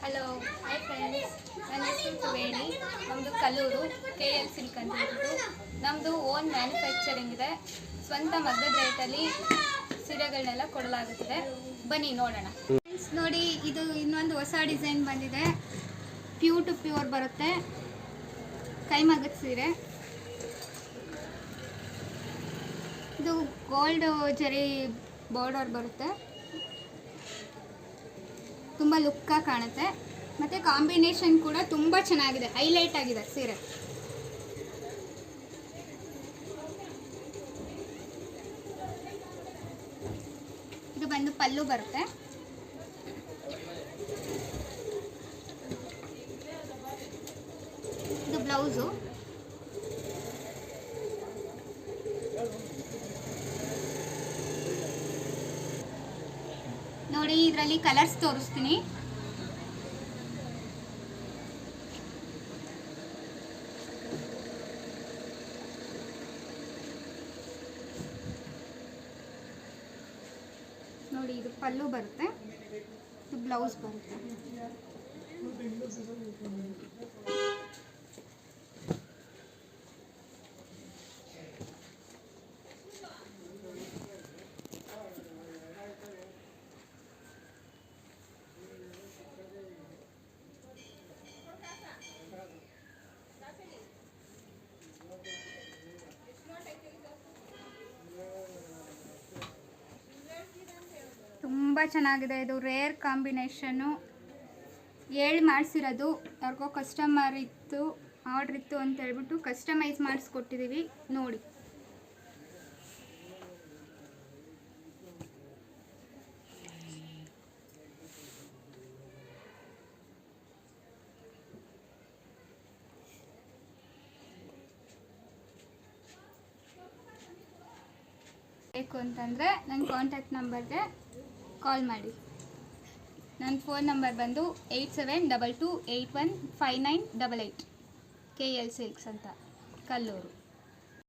Hello hi friends, ನನ್ನ ಹೆಸರು ತ್ರಿವೇಣಿ. ನಮ್ಮದು ಕಲ್ಲೂರು KL ಸಿಲ್ಕ್ ಅಂತ ಹೇಳ್ಬಿಟ್ಟು ನಮ್ಮದು ಓನ್ ಮ್ಯಾನುಫ್ಯಾಕ್ಚರಿಂಗ್ ಇದೆ. ಸ್ವಂತ ಮಗ್ಗದ ರೇಟಲ್ಲಿ ಸೀರೆಗಳನ್ನೆಲ್ಲ ಕೊಡಲಾಗುತ್ತದೆ. ಬನ್ನಿ ನೋಡೋಣ. ಫ್ರೆಂಡ್ಸ್ ನೋಡಿ, ಇದು ಇನ್ನೊಂದು ಹೊಸ ಡಿಸೈನ್ ಬಂದಿದೆ. ಪ್ಯೂರ್ ಟು ಪ್ಯೂರ್ ಬರುತ್ತೆ, ಕೈಮಗ್ಗದ ಸೀರೆ. ಇದು ಗೋಲ್ಡ್ ಜರಿ ಬಾರ್ಡರ್ ಬರುತ್ತೆ, ತುಂಬ ಲುಕ್ಕಾಗಿ ಕಾಣುತ್ತೆ. ಮತ್ತು ಕಾಂಬಿನೇಷನ್ ಕೂಡ ತುಂಬ ಚೆನ್ನಾಗಿದೆ, ಹೈಲೈಟ್ ಆಗಿದೆ ಸೀರೆ. ಇದು ಬಂದು ಪಲ್ಲು ಬರುತ್ತೆ. ಇದು ಬ್ಲೌಸು. ನೋಡಿ, ಇದರಲ್ಲಿ ಕಲರ್ಸ್ ತೋರಿಸ್ತೀನಿ. ನೋಡಿ, ಇದು ಪಲ್ಲು ಬರುತ್ತೆ, ಇದು ಬ್ಲೌಸ್ ಬರುತ್ತೆ. ತುಂಬ ಚೆನ್ನಾಗಿದೆ. ಇದು ರೇರ್ ಕಾಂಬಿನೇಷನ್ನು, ಹೇಳಿ ಮಾಡಿಸಿರೋದು. ಯಾರಿಗೋ ಕಸ್ಟಮರ್ ಇತ್ತು, ಆರ್ಡ್ರ್ ಇತ್ತು ಅಂತ ಹೇಳ್ಬಿಟ್ಟು ಕಸ್ಟಮೈಸ್ ಮಾಡಿಸ್ಕೊಟ್ಟಿದ್ದೀವಿ. ನೋಡಿ, ಬೇಕು ಅಂತಂದರೆ ನನ್ನ ಕಾಂಟ್ಯಾಕ್ಟ್ ನಂಬರ್ಗೆ ಕಾಲ್ ಮಾಡಿ. ನನ್ನ ಫೋನ್ ನಂಬರ್ ಬಂದು 8722815988. KL ಸಿಲ್ಕ್ಸ್ ಅಂತ, ಕಲ್ಲೂರು.